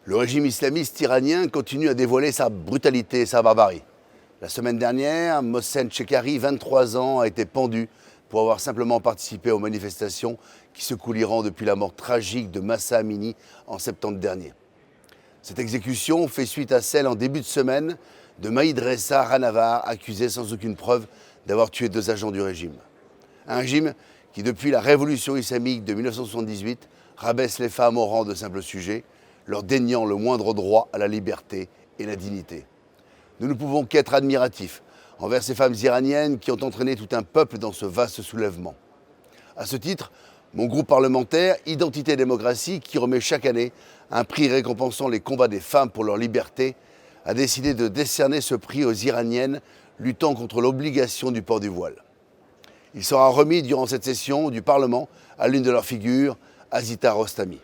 Le régime islamiste iranien continue à dévoiler sa brutalité et sa barbarie. La semaine dernière, Mohsen Shekari, 23 ans, a été pendu pour avoir simplement participé aux manifestations qui secouent l'Iran depuis la mort tragique de Mahsa Amini en septembre dernier. Cette exécution fait suite à celle en début de semaine de Maïd Ressa Rahnavard, accusé sans aucune preuve d'avoir tué 2 agents du régime. Un régime qui, depuis la révolution islamique de 1978, rabaisse les femmes au rang de simples sujets, leur déniant le moindre droit à la liberté et la dignité. Nous ne pouvons qu'être admiratifs envers ces femmes iraniennes qui ont entraîné tout un peuple dans ce vaste soulèvement. À ce titre, mon groupe parlementaire Identité et Démocratie, qui remet chaque année un prix récompensant les combats des femmes pour leur liberté, a décidé de décerner ce prix aux Iraniennes luttant contre l'obligation du port du voile. Il sera remis durant cette session du Parlement à l'une de leurs figures, Azita Rostami.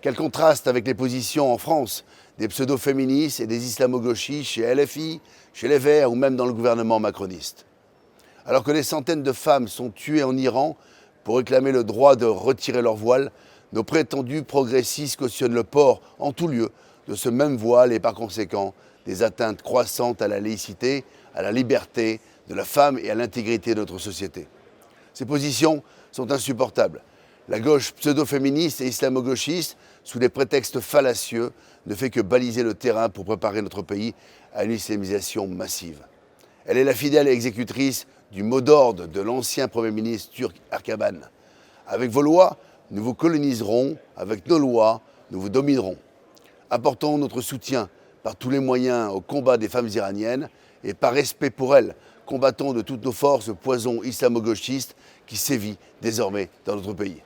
Quel contraste avec les positions en France des pseudo-féministes et des islamo-gauchistes chez LFI, chez les Verts ou même dans le gouvernement macroniste. Alors que des centaines de femmes sont tuées en Iran pour réclamer le droit de retirer leur voile, nos prétendus progressistes cautionnent le port en tout lieu de ce même voile et par conséquent des atteintes croissantes à la laïcité, à la liberté de la femme et à l'intégrité de notre société. Ces positions sont insupportables. La gauche pseudo-féministe et islamo-gauchiste, sous des prétextes fallacieux, ne fait que baliser le terrain pour préparer notre pays à une islamisation massive. Elle est la fidèle exécutrice du mot d'ordre de l'ancien Premier ministre turc Erdogan. Avec vos lois, nous vous coloniserons, avec nos lois, nous vous dominerons. Apportons notre soutien par tous les moyens au combat des femmes iraniennes et par respect pour elles, combattons de toutes nos forces le poison islamo-gauchiste qui sévit désormais dans notre pays.